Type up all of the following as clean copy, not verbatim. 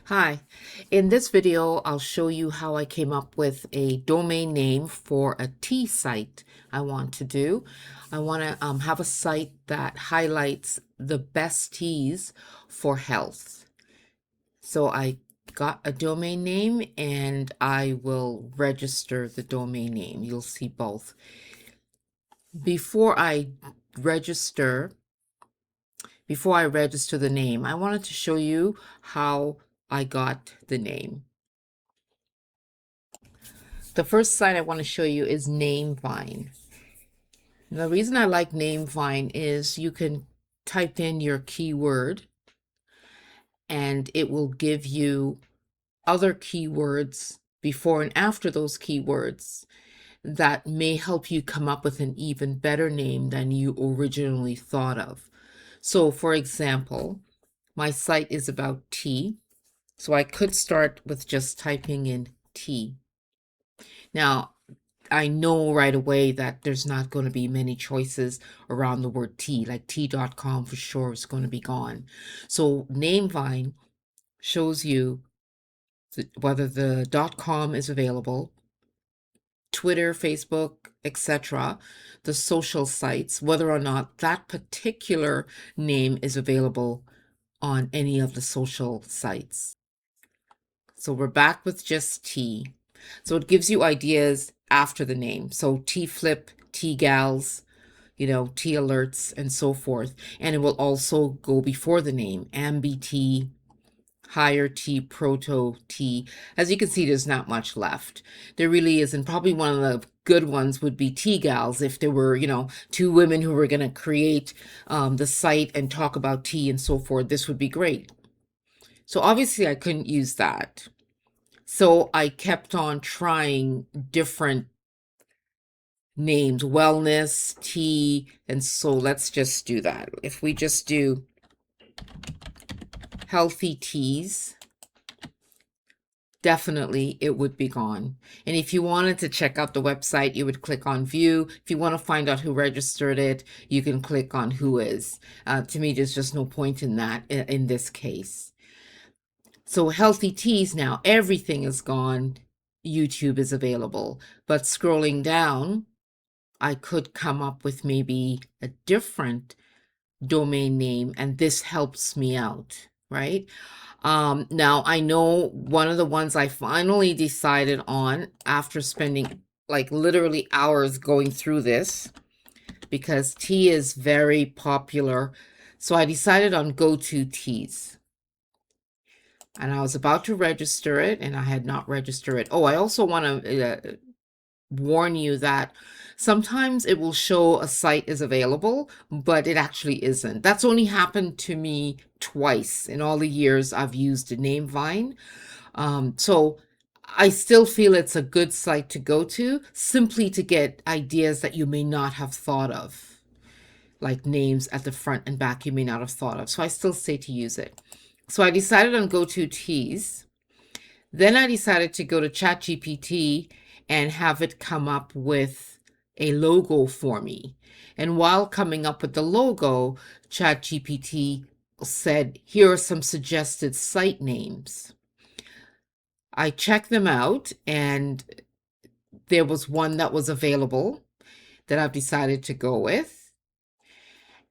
Hi, in this video, I'll show you how I came up with a domain name for a tea site I want to do. I want to have a site that highlights the best teas for health. So I got a domain name and I will register the domain name. You'll see both. Before I register, before I register the name, I wanted to show you how I got the name. The first site I want to show you is Namevine. The reason I like Namevine is you can type in your keyword and it will give you other keywords before and after those keywords that may help you come up with an even better name than you originally thought of. So, for example, my site is about tea, so I could start with just typing in tea. Now, I know right away that there's not going to be many choices around the word tea, like tea.com for sure is going to be gone. So Namevine shows you whether the .com is available, Twitter, Facebook, etc., the social sites, whether or not that particular name is available on any of the social sites. So we're back with just tea. So it gives you ideas after the name. So tea flip, tea gals, tea alerts, and so forth. And it will also go before the name, ambi tea, higher tea, proto tea. As you can see, there's not much left. There really isn't. Probably one of the good ones would be tea gals. If there were, two women who were going to create the site and talk about tea and so forth, this would be great. So obviously I couldn't use that. So I kept on trying different names, wellness, tea, and so let's just do that. If we just do healthy teas, definitely it would be gone. And if you wanted to check out the website, you would click on view. If you want to find out who registered it, you can click on who is. To me, there's just no point in that in this case. So healthy teas now, everything is gone. YouTube is available. But scrolling down, I could come up with maybe a different domain name, and this helps me out, right? Now I know one of the ones I finally decided on after spending like literally hours going through this because tea is very popular. So I decided on Go-To Teas. And I was about to register it and I had not registered it. Oh, I also want to warn you that sometimes it will show a site is available, but it actually isn't. That's only happened to me twice in all the years I've used Namevine. So I still feel it's a good site to go to simply to get ideas that you may not have thought of, like names at the front and back you may not have thought of. So I still say to use it. So I decided on Go-To Teas. Then I decided to go to ChatGPT and have it come up with a logo for me. And while coming up with the logo, ChatGPT said, here are some suggested site names. I checked them out and there was one that was available that I've decided to go with.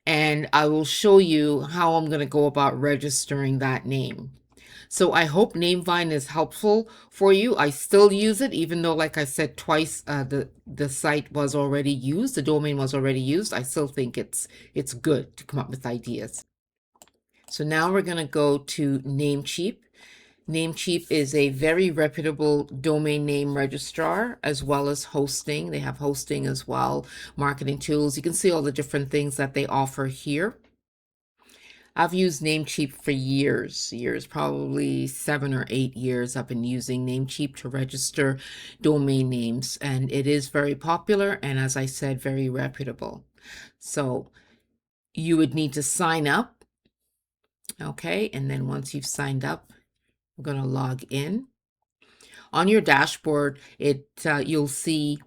And I will show you how I'm going to go about registering that name. So I hope Namevine is helpful for you. I still use it, even though, like I said twice, the site was already used, the domain was already used. I still think it's good to come up with ideas. So now we're going to go to Namecheap. Namecheap is a very reputable domain name registrar as well as hosting. They have hosting as well, marketing tools. You can see all the different things that they offer here. I've used Namecheap for years, probably 7 or 8 years. I've been using Namecheap to register domain names, and it is very popular and, as I said, very reputable. So you would need to sign up, okay? And then once you've signed up, I'm going to log in. On your dashboard, you'll see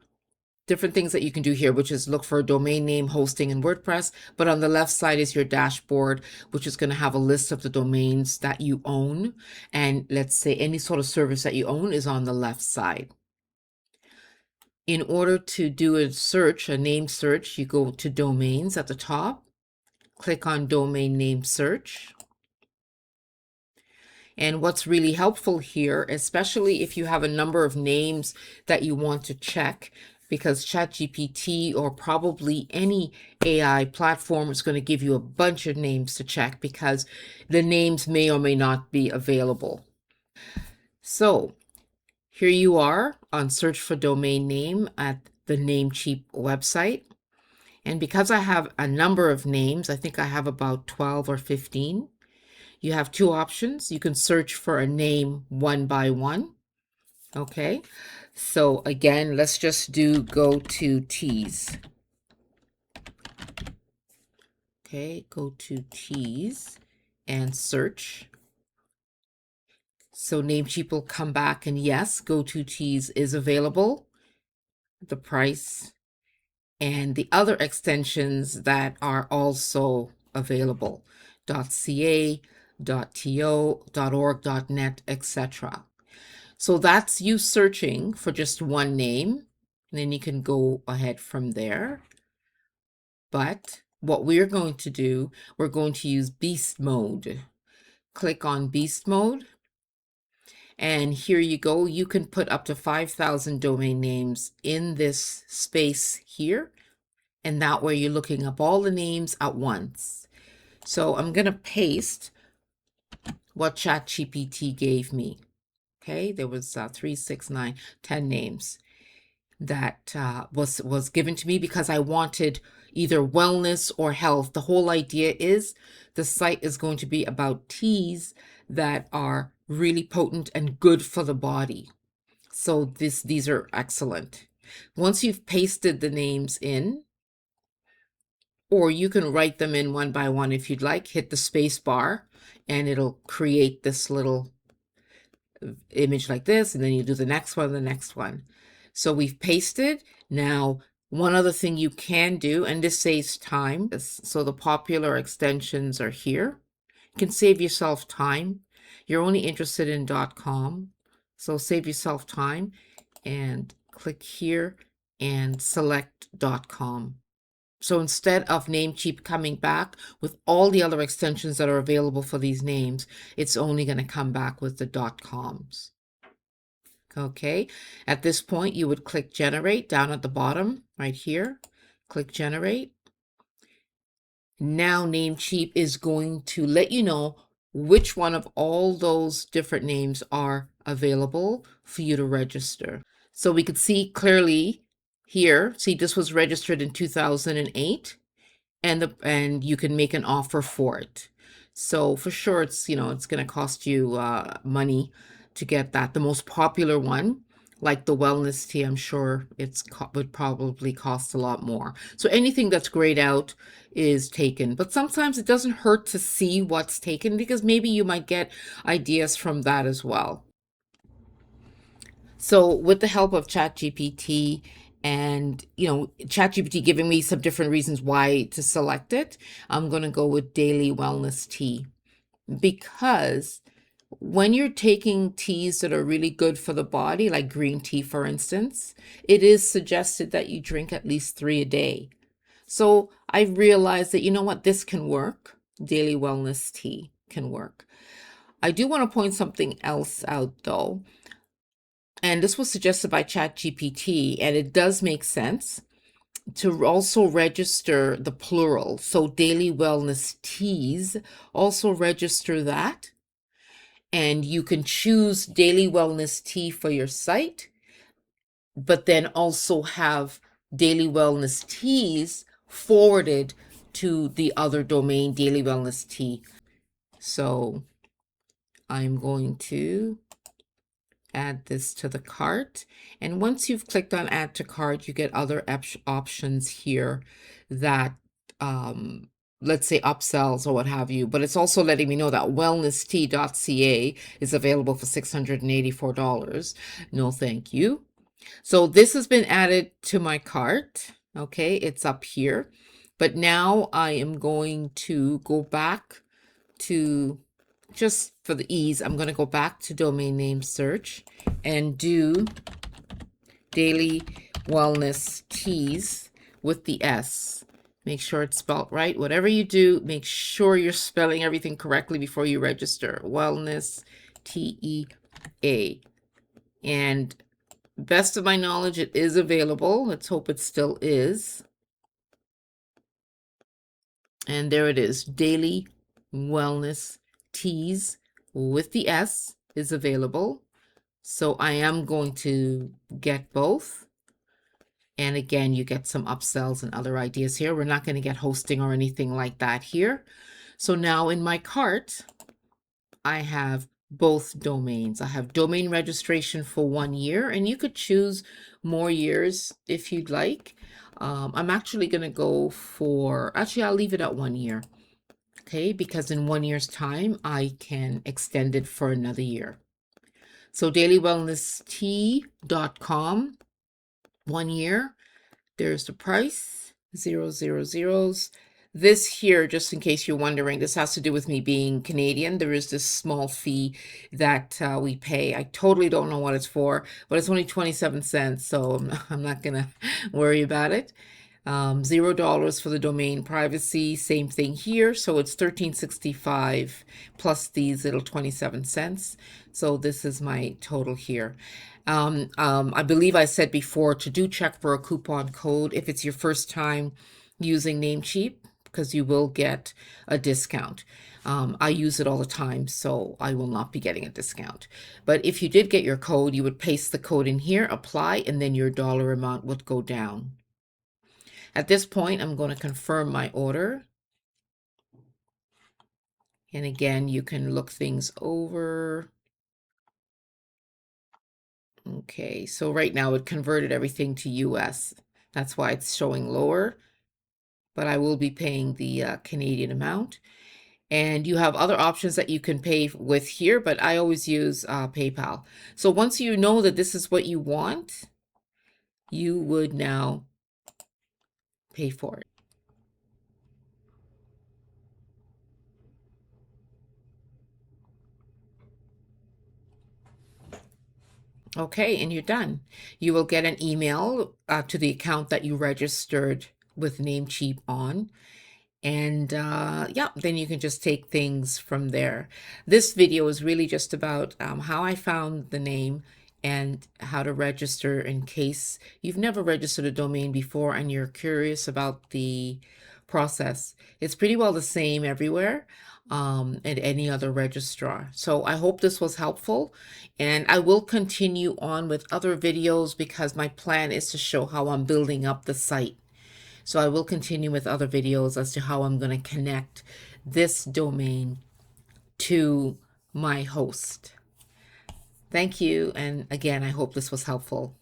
different things that you can do here, which is look for a domain name, hosting, and WordPress. But on the left side is your dashboard, which is going to have a list of the domains that you own. And let's say any sort of service that you own is on the left side. In order to do a search, a name search, you go to domains at the top, click on domain name search. And what's really helpful here, especially if you have a number of names that you want to check, because ChatGPT or probably any AI platform is going to give you a bunch of names to check because the names may or may not be available. So here you are on search for domain name at the NameCheap website. And because I have a number of names, I think I have about 12 or 15, you have two options. You can search for a name one by one. Okay, so again, let's just do go to teas. Okay, go to teas and search. So NameCheap will come back and yes, go to teas is available, the price, and the other extensions that are also available, .ca, .to, .org, .net, etc. So that's you searching for just one name, and then you can go ahead from there. But what we're going to do, we're going to use beast mode. Click on beast mode, and here you go. You can put up to 5,000 domain names in this space here, and that way you're looking up all the names at once. So I'm going to paste what ChatGPT gave me. Okay, there was 3, 6, 9, 10 names that was given to me because I wanted either wellness or health. The whole idea is the site is going to be about teas that are really potent and good for the body. So these are excellent. Once you've pasted the names in, or you can write them in one by one if you'd like, hit the space bar and it'll create this little image like this, and then you do the next one, the next one. So we've pasted. Now, one other thing you can do, and this saves time, so the popular extensions are here. You can save yourself time. You're only interested in .com, so save yourself time and click here and select .com. So instead of NameCheap coming back with all the other extensions that are available for these names, it's only going to come back with the .coms. Okay, at this point, you would click generate down at the bottom right here. Click generate. Now NameCheap is going to let you know which one of all those different names are available for you to register. So we could see clearly here, see this was registered in 2008, and you can make an offer for it. So for sure, it's it's going to cost you money to get that. The most popular one, like the wellness tea, I'm sure would probably cost a lot more. So anything that's grayed out is taken, but sometimes it doesn't hurt to see what's taken because maybe you might get ideas from that as well. So with the help of ChatGPT and ChatGPT giving me some different reasons why to select it, I'm going to go with daily wellness tea, because when you're taking teas that are really good for the body, like green tea, for instance, it is suggested that you drink at least 3 a day. So I realized that, this can work. Daily wellness tea can work. I do want to point something else out, though. And this was suggested by ChatGPT, and it does make sense to also register the plural. So daily wellness teas, also register that. And you can choose daily wellness tea for your site, but then also have daily wellness teas forwarded to the other domain, daily wellness tea. So I'm going to add this to the cart. And once you've clicked on add to cart, you get other options here that, let's say upsells or what have you. But it's also letting me know that wellnesstea.ca is available for $684. No, thank you. So this has been added to my cart. Okay, it's up here. But now I am going to go back to, just for the ease, I'm going to go back to domain name search and do Daily Wellness Teas with the S. Make sure it's spelled right. Whatever you do, make sure you're spelling everything correctly before you register. Wellness, T-E-A. And best of my knowledge, it is available. Let's hope it still is. And there it is. Daily Wellness Teas with the S is available. So I am going to get both. And again, you get some upsells and other ideas here. We're not going to get hosting or anything like that here. So now in my cart, I have both domains. I have domain registration for 1 year, and you could choose more years if you'd like. I'm actually going to go for, actually, I'll leave it at 1 year. Okay, because in 1 year's time, I can extend it for another year. So dailywellnesstea.com, 1 year. There's the price, 000s. This here, just in case you're wondering, this has to do with me being Canadian. There is this small fee that we pay. I totally don't know what it's for, but it's only 27 cents, so I'm not gonna worry about it. $0 for the domain privacy, same thing here. So it's $13.65 plus these little 27 cents. So this is my total here. I believe I said before to do check for a coupon code if it's your first time using Namecheap, because you will get a discount. I use it all the time, so I will not be getting a discount. But if you did get your code, you would paste the code in here, apply, and then your dollar amount would go down. At this point, I'm going to confirm my order. And again, you can look things over. Okay, so right now it converted everything to US. That's why it's showing lower, but I will be paying the Canadian amount. And you have other options that you can pay with here, but I always use PayPal. So once you know that this is what you want, you would now pay for it. Okay, and you're done. You will get an email to the account that you registered with Namecheap on. And yeah, then you can just take things from there. This video is really just about how I found the name and how to register in case you've never registered a domain before and you're curious about the process. It's pretty well the same everywhere at any other registrar. So I hope this was helpful, and I will continue on with other videos because my plan is to show how I'm building up the site. So I will continue with other videos as to how I'm going to connect this domain to my host. Thank you. And again, I hope this was helpful.